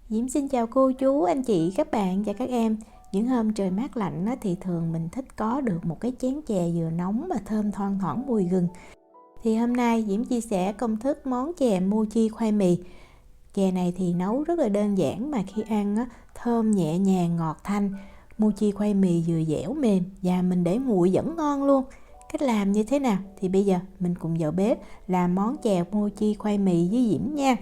Diễm xin chào cô chú, anh chị, các bạn và các em. Những hôm trời mát lạnh thì thường mình thích có được một cái chén chè vừa nóng mà thơm thoang thoảng mùi gừng. Thì hôm nay Diễm chia sẻ công thức món chè mochi khoai mì. Chè này thì nấu rất là đơn giản mà khi ăn thơm nhẹ nhàng ngọt thanh. Mochi khoai mì vừa dẻo mềm và mình để nguội vẫn ngon luôn. Cách làm như thế nào thì bây giờ mình cùng vào bếp làm món chè mochi khoai mì với Diễm nha.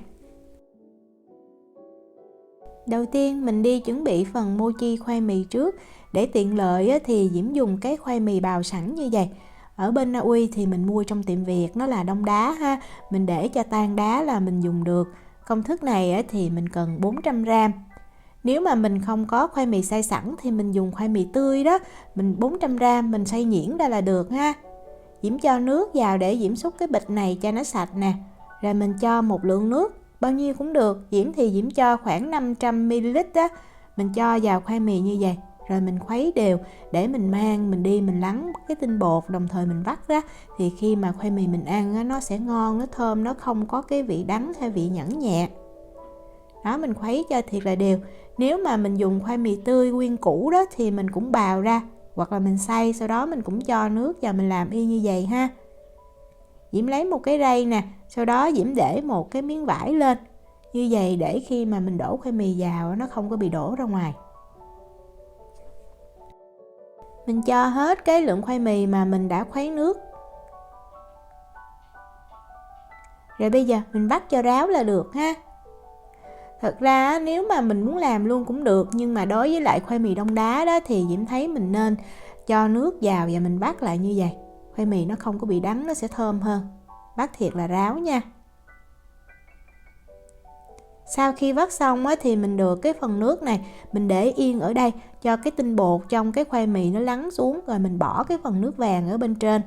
Đầu tiên mình đi chuẩn bị phần mochi khoai mì trước. Để tiện lợi thì Diễm dùng cái khoai mì bào sẵn như vậy. Ở bên Na Uy thì mình mua trong tiệm Việt, nó là đông đá ha. Mình để cho tan đá là mình dùng được. Công thức này thì mình cần 400g. Nếu mà mình không có khoai mì xay sẵn thì mình dùng khoai mì tươi đó. Mình 400g mình xay nhuyễn ra là được ha. Diễm cho nước vào để Diễm xúc cái bịch này cho nó sạch nè. Rồi mình cho một lượng nước bao nhiêu cũng được. Diễm cho khoảng 500ml đó. Mình cho vào khoai mì như vậy. Rồi mình khuấy đều để mình mình lắng cái tinh bột, đồng thời mình vắt ra. Thì khi mà khoai mì mình ăn nó sẽ ngon, nó thơm, nó không có cái vị đắng hay vị nhẫn nhẹ. Đó, mình khuấy cho thiệt là đều. Nếu mà mình dùng khoai mì tươi nguyên củ đó thì mình cũng bào ra, hoặc là mình xay, sau đó mình cũng cho nước vào mình làm y như vậy ha. Diễm lấy một cái rây nè, sau đó Diễm để một cái miếng vải lên như vậy để khi mà mình đổ khoai mì vào nó không có bị đổ ra ngoài. Mình cho hết cái lượng khoai mì mà mình đã khuấy nước. Rồi bây giờ mình vắt cho ráo là được ha. Thật ra nếu mà mình muốn làm luôn cũng được, nhưng mà đối với lại khoai mì đông đá đó thì Diễm thấy mình nên cho nước vào và mình vắt lại như vậy. Khoai mì nó không có bị đắng, nó sẽ thơm hơn. Vắt thiệt là ráo nha. Sau khi vắt xong thì mình được cái phần nước này mình để yên ở đây cho cái tinh bột trong cái khoai mì nó lắng xuống, rồi mình bỏ cái phần nước vàng ở bên trên.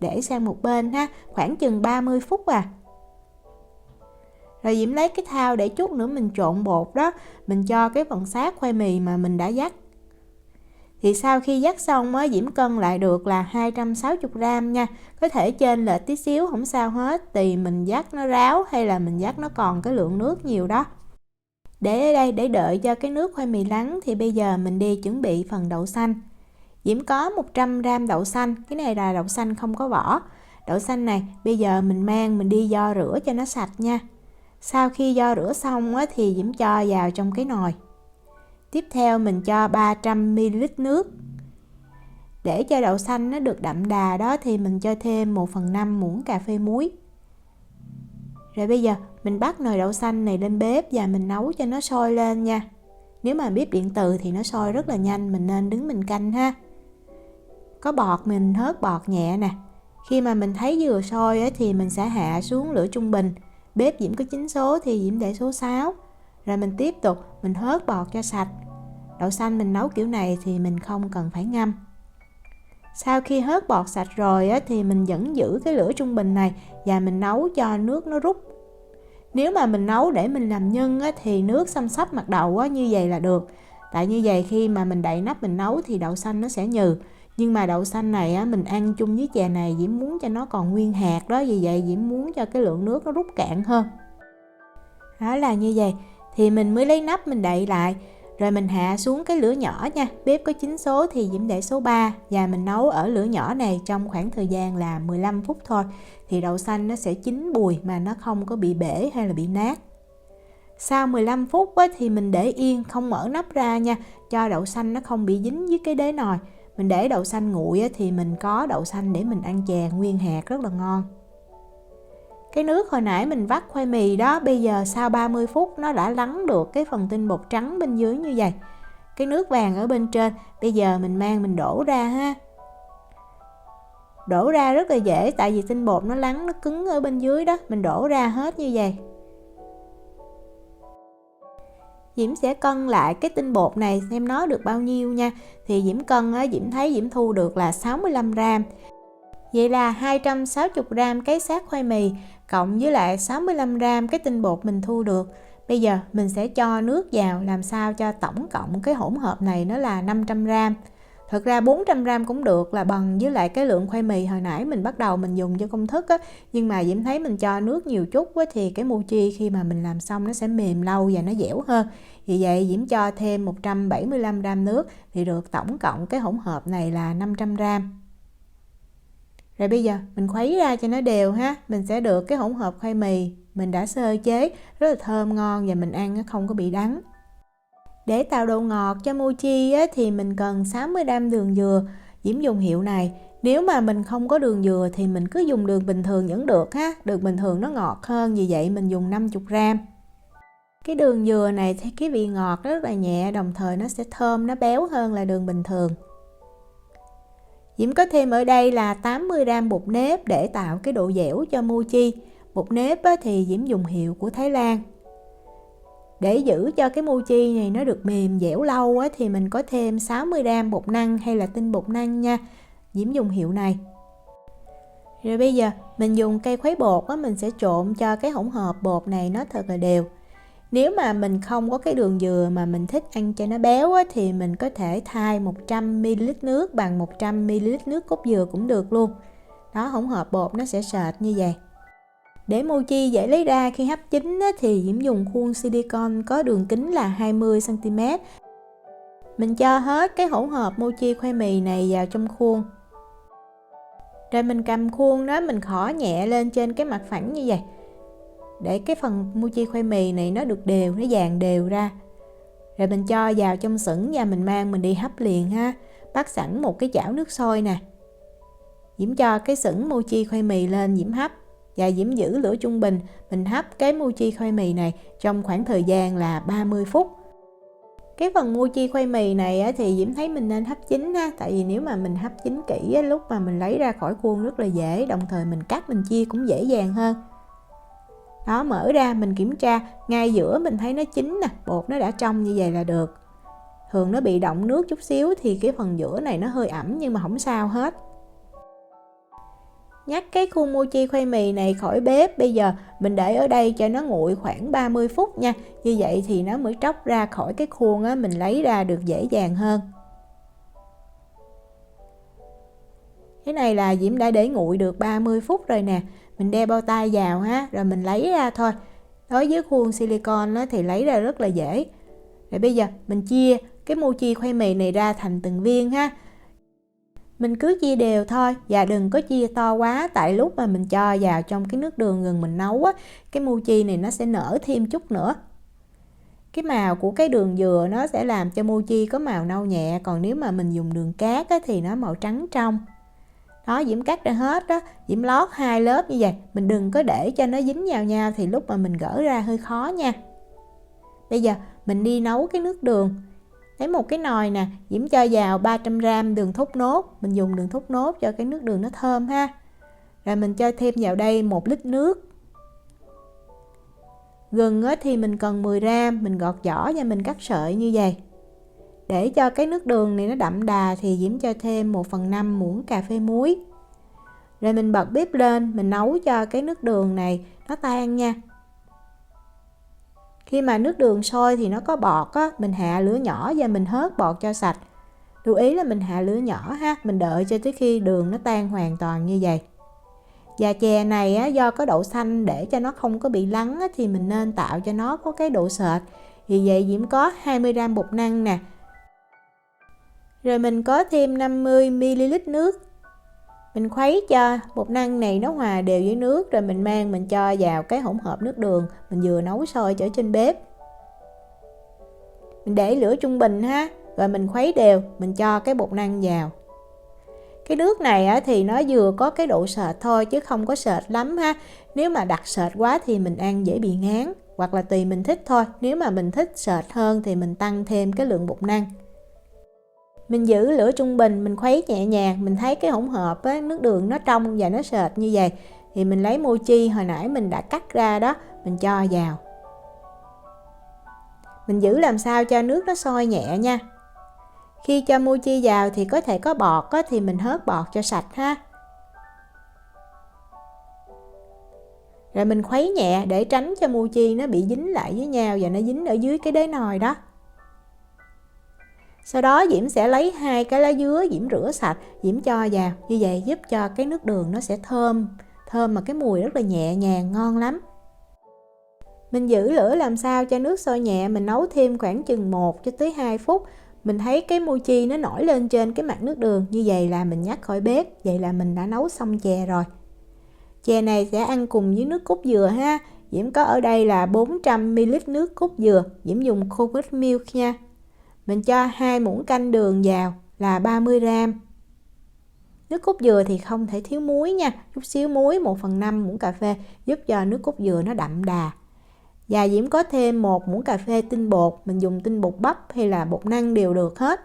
Để sang một bên ha, khoảng chừng 30 phút à. Rồi Diễm lấy cái thao để chút nữa mình trộn bột đó, mình cho cái phần xác khoai mì mà mình đã vắt. Thì sau khi vắt xong Diễm cân lại được là 260g nha. Có thể chênh lệch tí xíu không sao hết, tùy mình vắt nó ráo hay là mình vắt nó còn cái lượng nước nhiều đó. Để ở đây để đợi cho cái nước khoai mì lắng thì bây giờ mình đi chuẩn bị phần đậu xanh. Diễm có 100g đậu xanh, cái này là đậu xanh không có vỏ. Đậu xanh này bây giờ mình đi vo rửa cho nó sạch nha. Sau khi vo rửa xong thì Diễm cho vào trong cái nồi. Tiếp theo mình cho 300ml nước. Để cho đậu xanh nó được đậm đà đó thì mình cho thêm 1/5 muỗng cà phê muối. Rồi bây giờ mình bắt nồi đậu xanh này lên bếp và mình nấu cho nó sôi lên nha. Nếu mà bếp điện từ thì nó sôi rất là nhanh, mình nên đứng mình canh ha. Có bọt mình hớt bọt nhẹ nè. Khi mà mình thấy vừa sôi thì mình sẽ hạ xuống lửa trung bình. Bếp Diễm có 9 số thì Diễm để số 6. Rồi mình tiếp tục mình hớt bọt cho sạch. Đậu xanh mình nấu kiểu này thì mình không cần phải ngâm. Sau khi hớt bọt sạch rồi thì mình vẫn giữ cái lửa trung bình này và mình nấu cho nước nó rút. Nếu mà mình nấu để mình làm nhân thì nước xăm xắp mặt đầu như vậy là được. Tại như vậy khi mà mình đậy nắp mình nấu thì đậu xanh nó sẽ nhừ. Nhưng mà đậu xanh này mình ăn chung với chè này Diễm muốn cho nó còn nguyên hạt đó, vì vậy Diễm muốn cho cái lượng nước nó rút cạn hơn. Đó là như vậy thì mình mới lấy nắp mình đậy lại. Rồi mình hạ xuống cái lửa nhỏ nha. Bếp có 9 số thì Diễm để số 3. Và mình nấu ở lửa nhỏ này trong khoảng thời gian là 15 phút thôi. Thì đậu xanh nó sẽ chín bùi mà nó không có bị bể hay là bị nát. Sau 15 phút thì mình để yên, không mở nắp ra nha. Cho đậu xanh nó không bị dính với cái đế nồi. Mình để đậu xanh nguội thì mình có đậu xanh để mình ăn chè nguyên hạt rất là ngon. Cái nước hồi nãy mình vắt khoai mì đó, bây giờ sau 30 phút nó đã lắng được cái phần tinh bột trắng bên dưới như vậy. Cái nước vàng ở bên trên, bây giờ mình đổ ra ha. Đổ ra rất là dễ tại vì tinh bột nó lắng, nó cứng ở bên dưới đó. Mình đổ ra hết như vậy. Diễm sẽ cân lại cái tinh bột này xem nó được bao nhiêu nha. Thì Diễm cân Diễm thấy Diễm thu được là 65g. Vậy là 260g cái xác khoai mì cộng với lại 65g cái tinh bột mình thu được. Bây giờ mình sẽ cho nước vào làm sao cho tổng cộng cái hỗn hợp này nó là 500g. Thực ra 400g cũng được, là bằng với lại cái lượng khoai mì hồi nãy mình bắt đầu mình dùng cho công thức á. Nhưng mà Diễm thấy mình cho nước nhiều chút á, thì cái mochi khi mà mình làm xong nó sẽ mềm lâu và nó dẻo hơn. Vì vậy Diễm cho thêm 175g nước thì được tổng cộng cái hỗn hợp này là 500g. Rồi bây giờ mình khuấy ra cho nó đều ha. Mình sẽ được cái hỗn hợp khoai mì mình đã sơ chế rất là thơm ngon và mình ăn nó không có bị đắng. Để tạo độ ngọt cho mochi á, thì mình cần 60g đường dừa. Diễm dùng hiệu này. Nếu mà mình không có đường dừa thì mình cứ dùng đường bình thường vẫn được ha. Đường bình thường nó ngọt hơn, vì vậy mình dùng 50g. Cái đường dừa này thì cái vị ngọt rất là nhẹ, đồng thời nó sẽ thơm, nó béo hơn là đường bình thường. Diễm có thêm ở đây là 80g bột nếp để tạo cái độ dẻo cho mochi. Bột nếp á, thì Diễm dùng hiệu của Thái Lan. Để giữ cho cái mochi này nó được mềm dẻo lâu á, thì mình có thêm 60g bột năng hay là tinh bột năng nha. Diễm dùng hiệu này. Rồi bây giờ mình dùng cây khuấy bột á, mình sẽ trộn cho cái hỗn hợp bột này nó thật là đều. Nếu mà mình không có cái đường dừa mà mình thích ăn cho nó béo á, thì mình có thể thay 100ml nước bằng 100ml nước cốt dừa cũng được luôn. Đó, hỗn hợp bột nó sẽ sệt như vậy. Để mochi dễ lấy ra khi hấp chín á, thì Diễm dùng khuôn silicon có đường kính là 20cm. Mình cho hết cái hỗn hợp mochi khoai mì này vào trong khuôn. Rồi mình cầm khuôn đó, mình khỏ nhẹ lên trên cái mặt phẳng như vậy. Để cái phần mochi khoai mì này nó được đều, nó dàn đều ra. Rồi mình cho vào trong sửng và mình mang mình đi hấp liền ha. Bắt sẵn một cái chảo nước sôi nè. Diễm cho cái sửng mochi khoai mì lên Diễm hấp. Và Diễm giữ lửa trung bình, mình hấp cái mochi khoai mì này trong khoảng thời gian là 30 phút. Cái phần mochi khoai mì này á, thì Diễm thấy mình nên hấp chín ha. Tại vì nếu mà mình hấp chín kỹ á, lúc mà mình lấy ra khỏi khuôn rất là dễ. Đồng thời mình cắt mình chia cũng dễ dàng hơn. Đó, mở ra mình kiểm tra, ngay giữa mình thấy nó chín nè, bột nó đã trong như vậy là được. Thường nó bị đọng nước chút xíu thì cái phần giữa này nó hơi ẩm, nhưng mà không sao hết. Nhắc cái khuôn mochi khoai mì này khỏi bếp, bây giờ mình để ở đây cho nó nguội khoảng 30 phút nha. Như vậy thì nó mới tróc ra khỏi cái khuôn á, mình lấy ra được dễ dàng hơn. Cái này là Diễm đã để nguội được 30 phút rồi nè. Mình đeo bao tay vào ha, rồi mình lấy ra thôi. Đối với khuôn silicon á, thì lấy ra rất là dễ. Rồi bây giờ mình chia cái mochi khoai mì này ra thành từng viên ha. Mình cứ chia đều thôi và đừng có chia to quá, tại lúc mà mình cho vào trong cái nước đường gừng mình nấu á, cái mochi này nó sẽ nở thêm chút nữa. Cái màu của cái đường dừa nó sẽ làm cho mochi có màu nâu nhẹ, còn nếu mà mình dùng đường cát á, thì nó màu trắng trong. Đó, Diễm cắt ra hết đó, Diễm lót 2 lớp như vậy, mình đừng có để cho nó dính vào nhau thì lúc mà mình gỡ ra hơi khó nha. Bây giờ mình đi nấu cái nước đường. Lấy một cái nồi nè, Diễm cho vào 300g đường thốt nốt, mình dùng đường thốt nốt cho cái nước đường nó thơm ha. Rồi mình cho thêm vào đây 1 lít nước. Gừng thì mình cần 10g, mình gọt vỏ và mình cắt sợi như vậy. Để cho cái nước đường này nó đậm đà thì Diễm cho thêm 1/5 muỗng cà phê muối. Rồi mình bật bếp lên, mình nấu cho cái nước đường này nó tan nha. Khi mà nước đường sôi thì nó có bọt á, mình hạ lửa nhỏ và mình hớt bọt cho sạch. Lưu ý là mình hạ lửa nhỏ ha, mình đợi cho tới khi đường nó tan hoàn toàn như vậy. Và chè này á, do có đậu xanh để cho nó không có bị lắng á, thì mình nên tạo cho nó có cái độ sệt. Vì vậy Diễm có 20g bột năng nè. Rồi mình có thêm 50ml nước. Mình khuấy cho bột năng này nó hòa đều với nước, rồi mình mang mình cho vào cái hỗn hợp nước đường mình vừa nấu sôi ở trên bếp. Mình để lửa trung bình ha, rồi mình khuấy đều, mình cho cái bột năng vào. Cái nước này á, thì nó vừa có cái độ sệt thôi chứ không có sệt lắm ha. Nếu mà đặc sệt quá thì mình ăn dễ bị ngán, hoặc là tùy mình thích thôi. Nếu mà mình thích sệt hơn thì mình tăng thêm cái lượng bột năng. Mình giữ lửa trung bình, mình khuấy nhẹ nhàng, mình thấy cái hỗn hợp á, nước đường nó trong và nó sệt như vậy. Thì mình lấy mochi hồi nãy mình đã cắt ra đó, mình cho vào. Mình giữ làm sao cho nước nó sôi nhẹ nha. Khi cho mochi vào thì có thể có bọt á, thì mình hớt bọt cho sạch ha. Rồi mình khuấy nhẹ để tránh cho mochi nó bị dính lại với nhau và nó dính ở dưới cái đáy nồi đó. Sau đó Diễm sẽ lấy 2 cái lá dứa, Diễm rửa sạch, Diễm cho vào. Như vậy giúp cho cái nước đường nó sẽ thơm mà cái mùi rất là nhẹ nhàng, ngon lắm. Mình giữ lửa làm sao cho nước sôi nhẹ, mình nấu thêm khoảng chừng 1 cho tới 2 phút. Mình thấy cái mochi nó nổi lên trên cái mặt nước đường, như vậy là mình nhắc khỏi bếp, vậy là mình đã nấu xong chè rồi. Chè này sẽ ăn cùng với nước cốt dừa ha. Diễm có ở đây là 400ml nước cốt dừa, Diễm dùng coconut milk nha. Mình cho 2 muỗng canh đường vào là 30g. Nước cốt dừa thì không thể thiếu muối nha, chút xíu muối 1/5 muỗng cà phê giúp cho nước cốt dừa nó đậm đà. Và Diễm có thêm 1 muỗng cà phê tinh bột, mình dùng tinh bột bắp hay là bột năng đều được hết.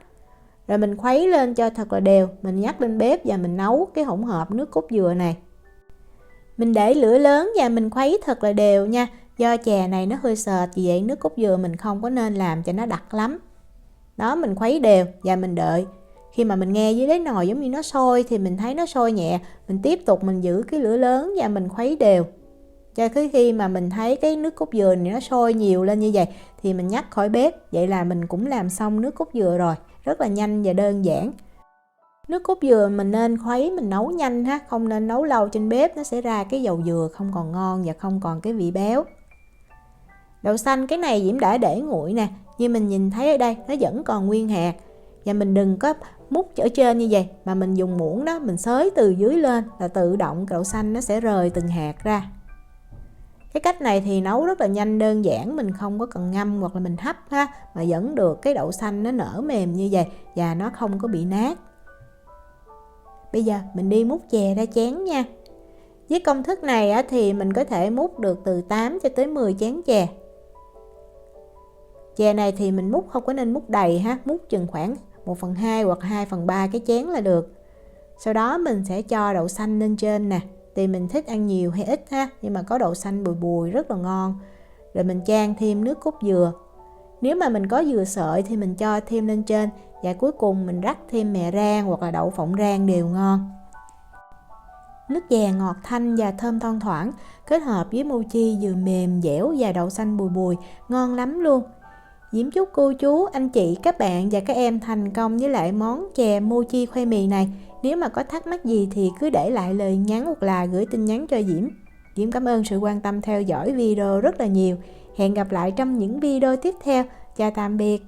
Rồi mình khuấy lên cho thật là đều, mình nhắc lên bếp và mình nấu cái hỗn hợp nước cốt dừa này. Mình để lửa lớn và mình khuấy thật là đều nha. Do chè này nó hơi sệt, vì vậy nước cốt dừa mình không có nên làm cho nó đặc lắm. Đó, mình khuấy đều và mình đợi. Khi mà mình nghe dưới đáy nồi giống như nó sôi thì mình thấy nó sôi nhẹ, mình tiếp tục mình giữ cái lửa lớn và mình khuấy đều. Cho tới khi mà mình thấy cái nước cốt dừa này nó sôi nhiều lên như vậy thì mình nhắc khỏi bếp. Vậy là mình cũng làm xong nước cốt dừa rồi, rất là nhanh và đơn giản. Nước cốt dừa mình nên khuấy, mình nấu nhanh ha, không nên nấu lâu trên bếp, nó sẽ ra cái dầu dừa không còn ngon và không còn cái vị béo. Đậu xanh cái này Diễm đã để nguội nè, như mình nhìn thấy ở đây nó vẫn còn nguyên hạt. Và mình đừng có múc ở trên như vậy, mà mình dùng muỗng đó, mình xới từ dưới lên là tự động đậu xanh nó sẽ rời từng hạt ra. Cái cách này thì nấu rất là nhanh, đơn giản, mình không có cần ngâm hoặc là mình hấp ha, mà vẫn được cái đậu xanh nó nở mềm như vậy và nó không có bị nát. Bây giờ mình đi múc chè ra chén nha. Với công thức này thì mình có thể múc được từ 8 cho tới 10 chén chè. Chè này thì mình múc không có nên múc đầy ha, múc chừng khoảng 1/2 hoặc 2/3 cái chén là được. Sau đó mình sẽ cho đậu xanh lên trên nè, thì mình thích ăn nhiều hay ít ha, nhưng mà có đậu xanh bùi bùi rất là ngon. Rồi mình chan thêm nước cốt dừa. Nếu mà mình có dừa sợi thì mình cho thêm lên trên. Và cuối cùng mình rắc thêm mè rang hoặc là đậu phộng rang đều ngon. Nước chè ngọt thanh và thơm thoang thoảng, kết hợp với mochi vừa mềm dẻo và đậu xanh bùi bùi, ngon lắm luôn. Diễm chúc cô chú, anh chị, các bạn và các em thành công với lại món chè mochi khoai mì này. Nếu mà có thắc mắc gì thì cứ để lại lời nhắn hoặc là gửi tin nhắn cho Diễm. Diễm cảm ơn sự quan tâm theo dõi video rất là nhiều. Hẹn gặp lại trong những video tiếp theo. Chào tạm biệt.